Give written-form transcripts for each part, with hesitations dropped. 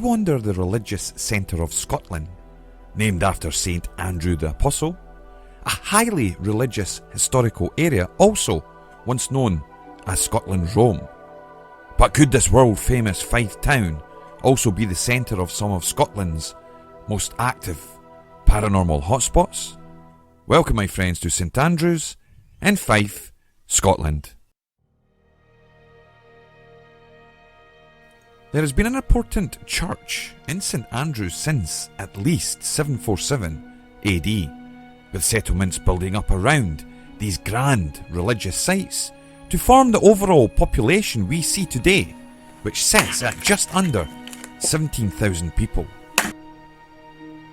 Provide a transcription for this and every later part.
wander the religious centre of Scotland, named after St Andrew the Apostle, a highly religious historical area also once known as Scotland's Rome. But could this world famous Fife town also be the centre of some of Scotland's most active paranormal hotspots? Welcome my friends to St Andrews in Fife, Scotland. There has been an important church in St Andrews since at least 747 AD, with settlements building up around these grand religious sites to form the overall population we see today, which sits at just under 17,000 people.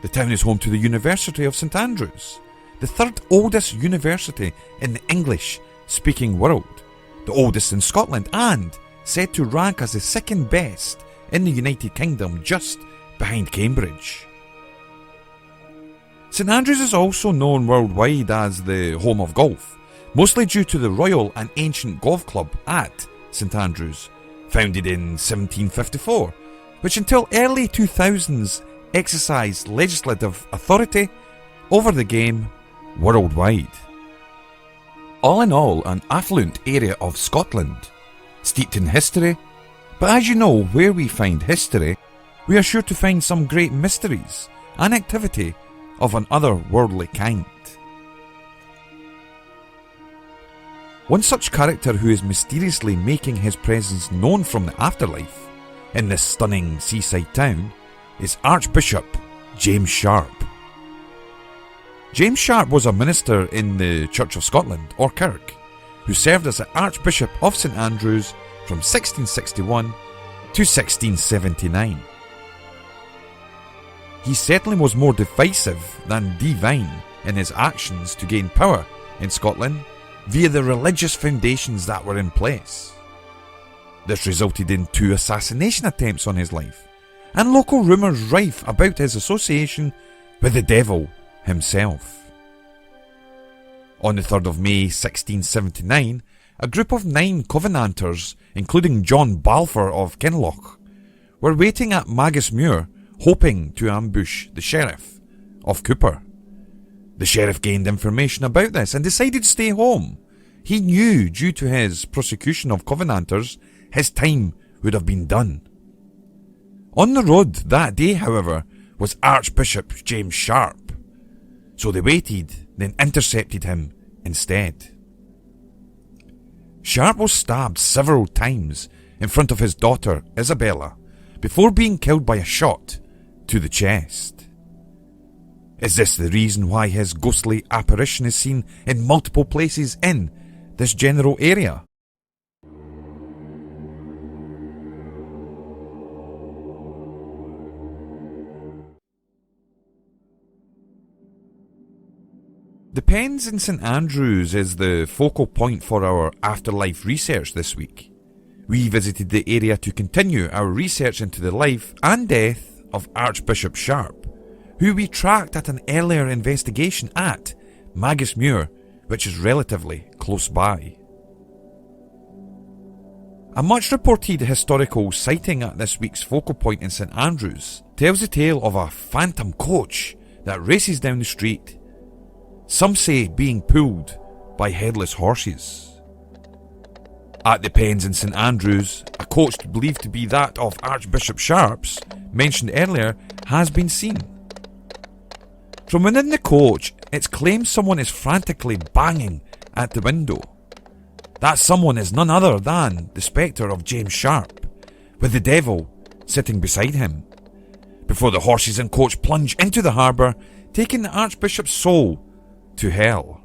The town is home to the University of St Andrews, the third oldest university in the English-speaking world, the oldest in Scotland, and said to rank as the second best in the United Kingdom, just behind Cambridge. St Andrews is also known worldwide as the home of golf, mostly due to the Royal and Ancient Golf Club at St Andrews, founded in 1754, which until early 2000s exercised legislative authority over the game worldwide. All in all, an affluent area of Scotland, steeped in history, but as you know, where we find history, we are sure to find some great mysteries and activity of an otherworldly kind. One such character who is mysteriously making his presence known from the afterlife in this stunning seaside town is Archbishop James Sharp. James Sharp was a minister in the Church of Scotland, or Kirk, who served as the Archbishop of St Andrews from 1661 to 1679. He certainly was more divisive than divine in his actions to gain power in Scotland via the religious foundations that were in place. This resulted in 2 assassination attempts on his life, and local rumours rife about his association with the devil himself. On the 3rd of May 1679, a group of 9 Covenanters, including John Balfour of Kinloch, were waiting at Magus Muir, hoping to ambush the Sheriff of Cooper. The Sheriff gained information about this and decided to stay home. He knew, due to his prosecution of Covenanters, his time would have been done. On the road that day, however, was Archbishop James Sharp, so they waited, then intercepted him instead. Sharp was stabbed several times in front of his daughter Isabella before being killed by a shot to the chest. Is this the reason why his ghostly apparition is seen in multiple places in this general area? The Pens in St Andrews is the focal point for our afterlife research this week. We visited the area to continue our research into the life and death of Archbishop Sharp, who we tracked at an earlier investigation at Magus Muir, which is relatively close by. A much reported historical sighting at this week's focal point in St Andrews tells the tale of a phantom coach that races down the street, some say being pulled by headless horses. At the Pens in St Andrews, a coach believed to be that of Archbishop Sharp's, mentioned earlier, has been seen. From within the coach, it's claimed someone is frantically banging at the window. That someone is none other than the spectre of James Sharp, with the devil sitting beside him, before the horses and coach plunge into the harbour, taking the Archbishop's soul to hell.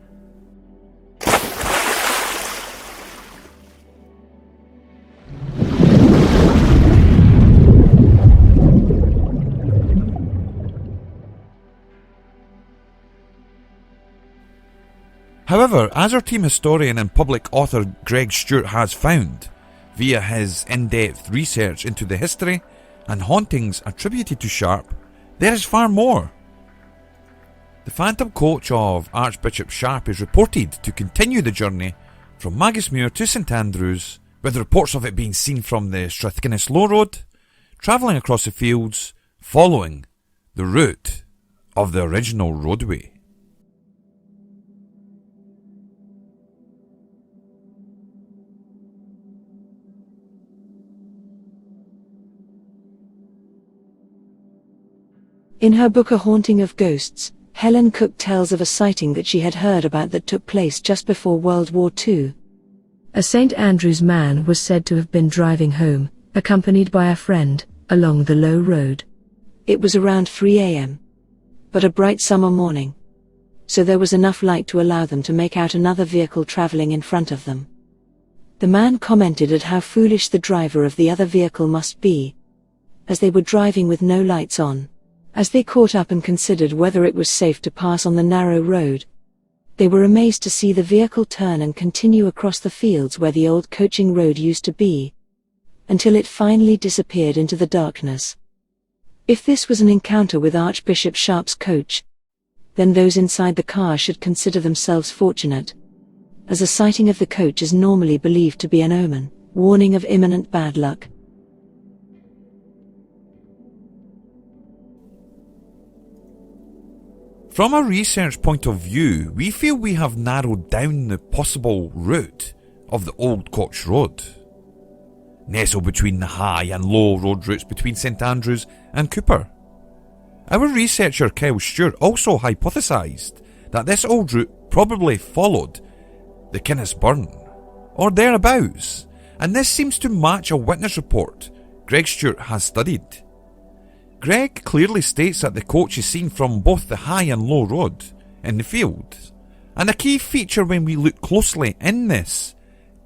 However, as our team historian and public author Greg Stewart has found, via his in-depth research into the history and hauntings attributed to Sharp, there is far more. The phantom coach of Archbishop Sharp is reported to continue the journey from Magus Muir to St Andrews, with reports of it being seen from the Strathkinnis Low Road, travelling across the fields, following the route of the original roadway. In her book A Haunting of Ghosts, Helen Cook tells of a sighting that she had heard about that took place just before World War II. A St. Andrews man was said to have been driving home, accompanied by a friend, along the low road. It was around 3 a.m. but a bright summer morning, so there was enough light to allow them to make out another vehicle travelling in front of them. The man commented at how foolish the driver of the other vehicle must be, as they were driving with no lights on. As they caught up and considered whether it was safe to pass on the narrow road, they were amazed to see the vehicle turn and continue across the fields where the old coaching road used to be, until it finally disappeared into the darkness. If this was an encounter with Archbishop Sharp's coach, then those inside the car should consider themselves fortunate, as a sighting of the coach is normally believed to be an omen, warning of imminent bad luck. From a research point of view, we feel we have narrowed down the possible route of the Old Coach Road, nestled between the high and low road routes between St Andrews and Cooper. Our researcher Kyle Stewart also hypothesised that this old route probably followed the Kinnisburn, or thereabouts, and this seems to match a witness report Greg Stewart has studied. Greg clearly states that the coach is seen from both the high and low road in the field, and a key feature when we look closely in this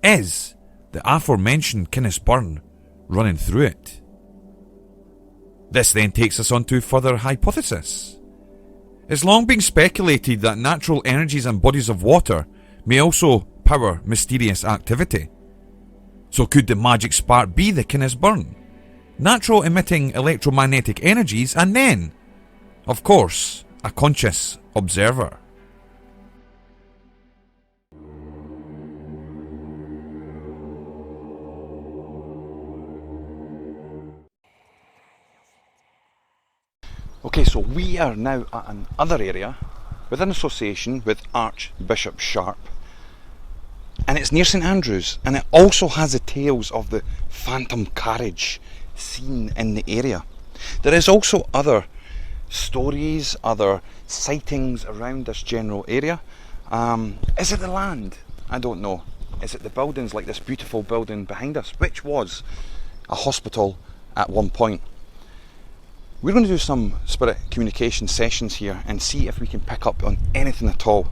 is the aforementioned Kinnisburn running through it. This then takes us on to further hypothesis. It's long been speculated that natural energies and bodies of water may also power mysterious activity. So could the magic spark be the Kinnisburn? Natural emitting electromagnetic energies, and then, of course, a conscious observer. Okay, so we are now at another area with an association with Archbishop Sharp, and it's near St Andrews, and it also has the tales of the phantom carriage seen in the area. There is also other stories, other sightings around this general area. Is it the land? I don't know. Is it the buildings, like this beautiful building behind us, which was a hospital at one point? We're going to do some spirit communication sessions here and see if we can pick up on anything at all.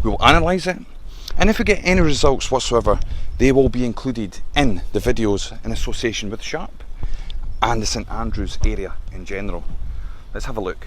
We will analyse it, and if we get any results whatsoever, they will be included in the videos in association with Sharp and the St Andrews area in general. Let's have a look.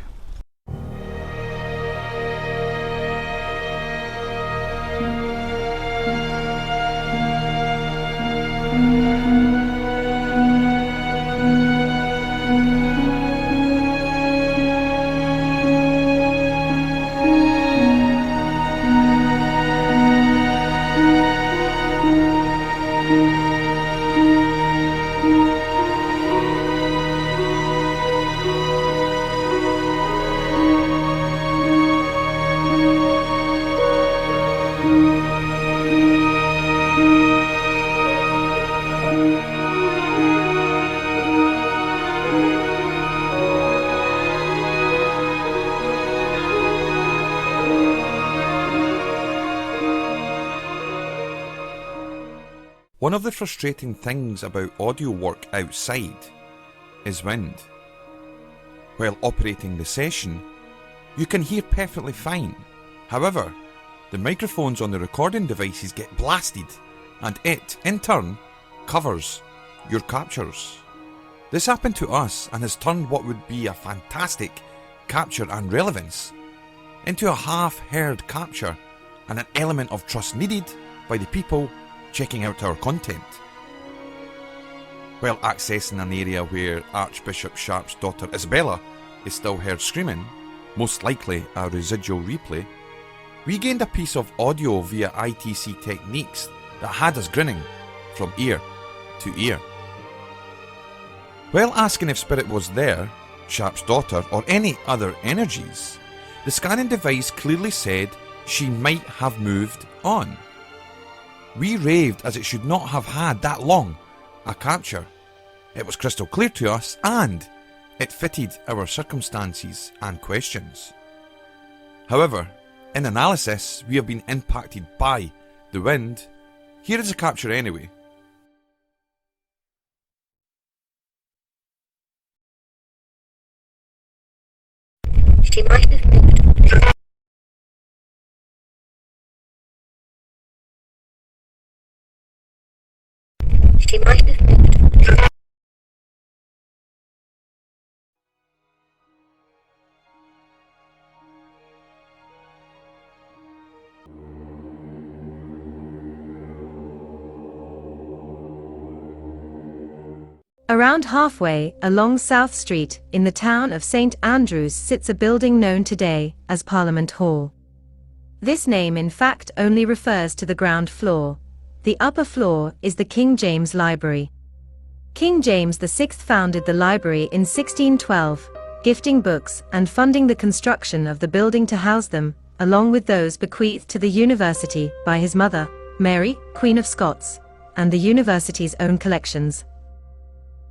One of the frustrating things about audio work outside is wind. While operating the session, you can hear perfectly fine. However, the microphones on the recording devices get blasted, and it, in turn, covers your captures. This happened to us and has turned what would be a fantastic capture and relevance into a half-heard capture and an element of trust needed by the people checking out our content. While accessing an area where Archbishop Sharp's daughter Isabella is still heard screaming, most likely a residual replay, we gained a piece of audio via ITC techniques that had us grinning from ear to ear. While asking if Spirit was there, Sharp's daughter, or any other energies, the scanning device clearly said she might have moved on. We raved as it should not have had that long a capture. It was crystal clear to us and it fitted our circumstances and questions. However, in analysis, we have been impacted by the wind. Here is a capture anyway. She might have moved. She might have moved. Around halfway along South Street in the town of St. Andrews sits a building known today as Parliament Hall. This name in fact only refers to the ground floor. The upper floor is the King James Library. King James VI founded the library in 1612, gifting books and funding the construction of the building to house them, along with those bequeathed to the university by his mother, Mary, Queen of Scots, and the university's own collections.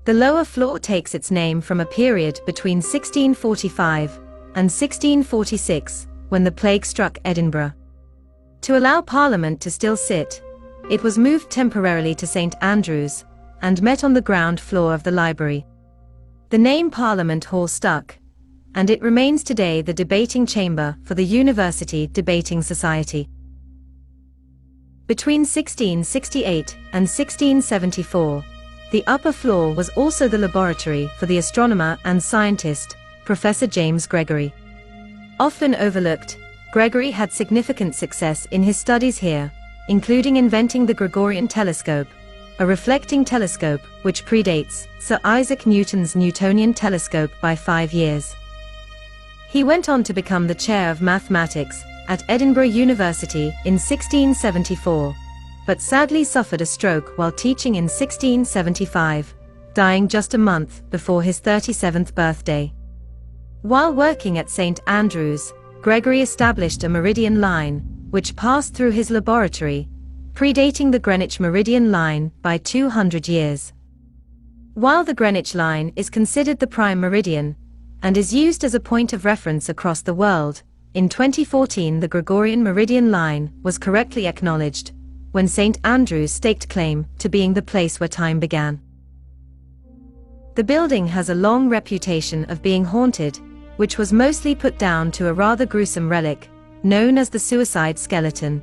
The lower floor takes its name from a period between 1645 and 1646, when the plague struck Edinburgh. To allow Parliament to still sit, it was moved temporarily to St. Andrews, and met on the ground floor of the library. The name Parliament Hall stuck, and it remains today the debating chamber for the University Debating Society. Between 1668 and 1674, the upper floor was also the laboratory for the astronomer and scientist, Professor James Gregory. Often overlooked, Gregory had significant success in his studies here, including inventing the Gregorian telescope, a reflecting telescope which predates Sir Isaac Newton's Newtonian telescope by 5 years. He went on to become the chair of mathematics at Edinburgh University in 1674. But sadly suffered a stroke while teaching in 1675, dying just a month before his 37th birthday. While working at St. Andrews, Gregory established a meridian line, which passed through his laboratory, predating the Greenwich Meridian Line by 200 years. While the Greenwich Line is considered the prime meridian, and is used as a point of reference across the world, in 2014 the Gregorian Meridian Line was correctly acknowledged, when St. Andrews staked claim to being the place where time began. The building has a long reputation of being haunted, which was mostly put down to a rather gruesome relic, known as the suicide skeleton.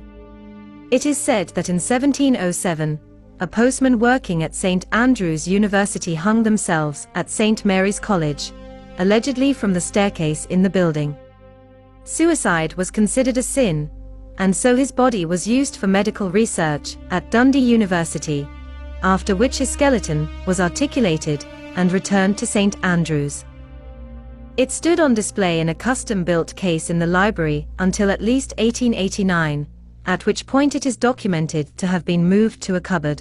It is said that in 1707, a postman working at St. Andrews University hung themselves at St. Mary's College, allegedly from the staircase in the building. Suicide was considered a sin, and so his body was used for medical research at Dundee University, after which his skeleton was articulated and returned to St. Andrews. It stood on display in a custom-built case in the library until at least 1889, at which point it is documented to have been moved to a cupboard.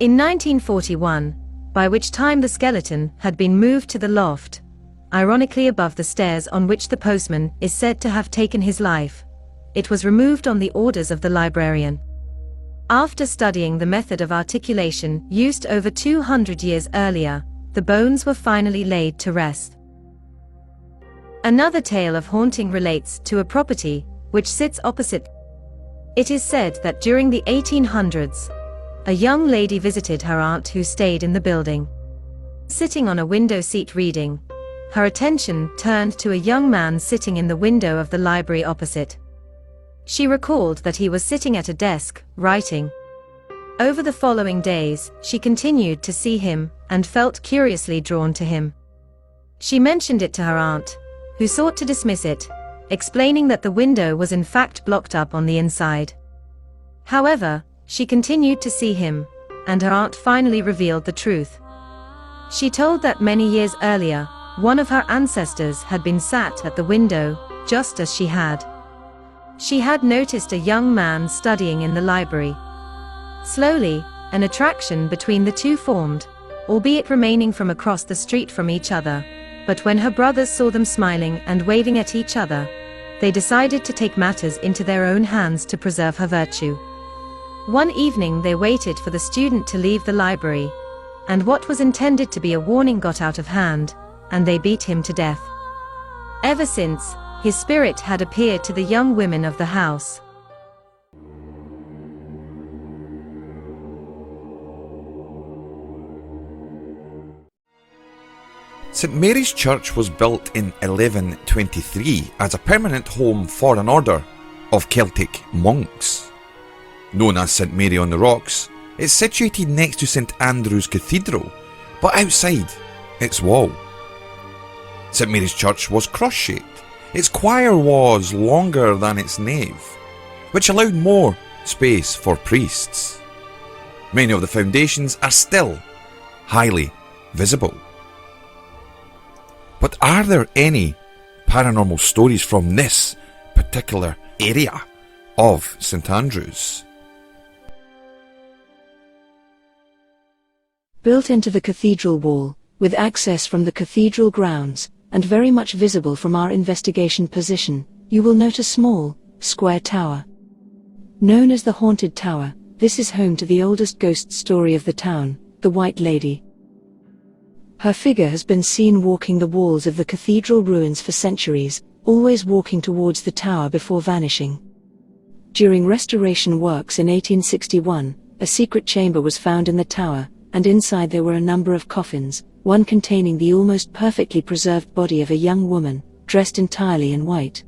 In 1941, by which time the skeleton had been moved to the loft, ironically above the stairs on which the postman is said to have taken his life, it was removed on the orders of the librarian. After studying the method of articulation used over 200 years earlier, the bones were finally laid to rest. Another tale of haunting relates to a property which sits opposite. It is said that during the 1800s, a young lady visited her aunt who stayed in the building. Sitting on a window seat reading, her attention turned to a young man sitting in the window of the library opposite. She recalled that he was sitting at a desk, writing. Over the following days, she continued to see him, and felt curiously drawn to him. She mentioned it to her aunt, who sought to dismiss it, explaining that the window was in fact blocked up on the inside. However, she continued to see him, and her aunt finally revealed the truth. She told that many years earlier, one of her ancestors had been sat at the window, just as she had. She had noticed a young man studying in the library. Slowly, an attraction between the two formed, albeit remaining from across the street from each other. But when her brothers saw them smiling and waving at each other, they decided to take matters into their own hands to preserve her virtue. One evening they waited for the student to leave the library, and what was intended to be a warning got out of hand, and they beat him to death. Ever since, his spirit had appeared to the young women of the house. St Mary's Church was built in 1123 as a permanent home for an order of Celtic monks. Known as St Mary on the Rocks, it's situated next to St Andrew's Cathedral, but outside its wall. St Mary's Church was cross-shaped. Its choir was longer than its nave, which allowed more space for priests. Many of the foundations are still highly visible. But are there any paranormal stories from this particular area of St Andrews? Built into the cathedral wall, with access from the cathedral grounds, and very much visible from our investigation position, you will note a small, square tower. Known as the Haunted Tower, this is home to the oldest ghost story of the town, the White Lady. Her figure has been seen walking the walls of the cathedral ruins for centuries, always walking towards the tower before vanishing. During restoration works in 1861, a secret chamber was found in the tower, and inside there were a number of coffins, one containing the almost perfectly preserved body of a young woman, dressed entirely in white.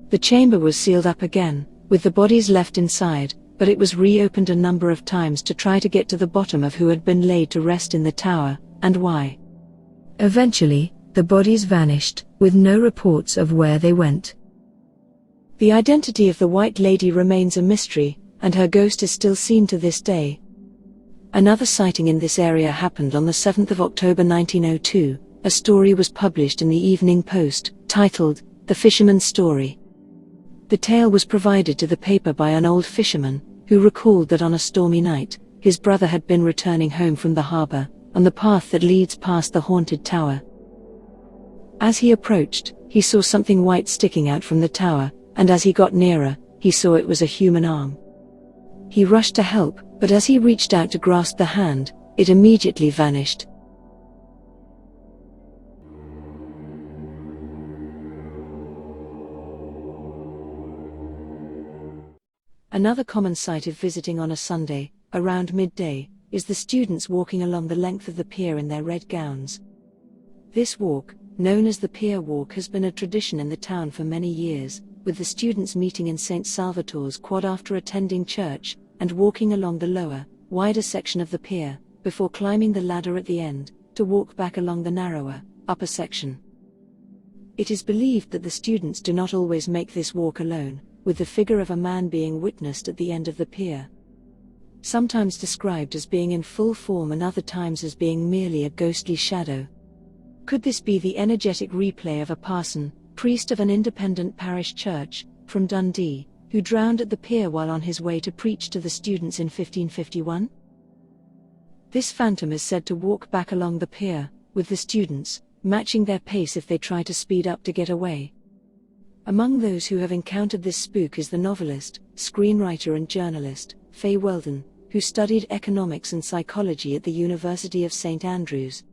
The chamber was sealed up again, with the bodies left inside, but it was reopened a number of times to try to get to the bottom of who had been laid to rest in the tower, and why. Eventually, the bodies vanished, with no reports of where they went. The identity of the White Lady remains a mystery, and her ghost is still seen to this day. Another sighting in this area happened on the 7th of October 1902. A story was published in the Evening Post, titled, The Fisherman's Story. The tale was provided to the paper by an old fisherman, who recalled that on a stormy night, his brother had been returning home from the harbour, on the path that leads past the haunted tower. As he approached, he saw something white sticking out from the tower, and as he got nearer, he saw it was a human arm. He rushed to help, but as he reached out to grasp the hand, it immediately vanished. Another common sight of visiting on a Sunday, around midday, is the students walking along the length of the pier in their red gowns. This walk, known as the Pier Walk, has been a tradition in the town for many years, with the students meeting in St. Salvator's Quad after attending church, and walking along the lower, wider section of the pier, before climbing the ladder at the end, to walk back along the narrower, upper section. It is believed that the students do not always make this walk alone, with the figure of a man being witnessed at the end of the pier. Sometimes described as being in full form and other times as being merely a ghostly shadow. Could this be the energetic replay of a parson, priest of an independent parish church, from Dundee, who drowned at the pier while on his way to preach to the students in 1551? This phantom is said to walk back along the pier, with the students, matching their pace if they try to speed up to get away. Among those who have encountered this spook is the novelist, screenwriter and journalist, Faye Weldon, who studied economics and psychology at the University of St Andrews.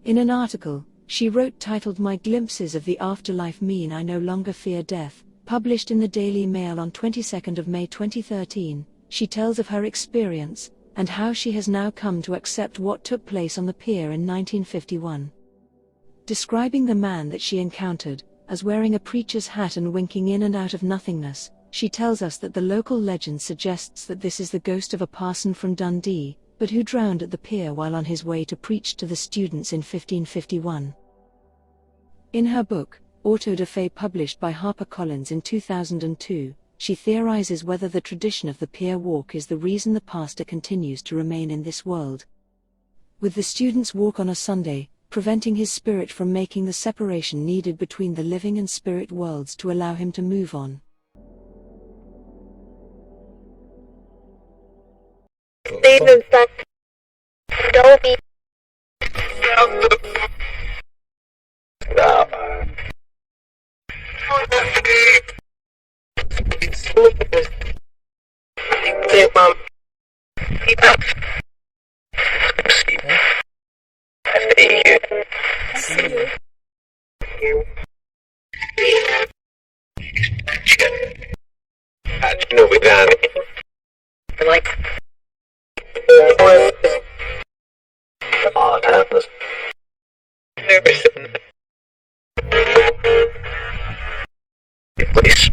In an article, she wrote titled My Glimpses of the Afterlife Mean I No Longer Fear Death, published in the Daily Mail on 22nd of May 2013, she tells of her experience, and how she has now come to accept what took place on the pier in 1951. Describing the man that she encountered, as wearing a preacher's hat and winking in and out of nothingness, she tells us that the local legend suggests that this is the ghost of a parson from Dundee, but who drowned at the pier while on his way to preach to the students in 1551. In her book, Auto de Fe, published by HarperCollins in 2002, she theorizes whether the tradition of the pier walk is the reason the pastor continues to remain in this world. With the students' walk on a Sunday, preventing his spirit from making the separation needed between the living and spirit worlds to allow him to move on. Statements that don't will be like place.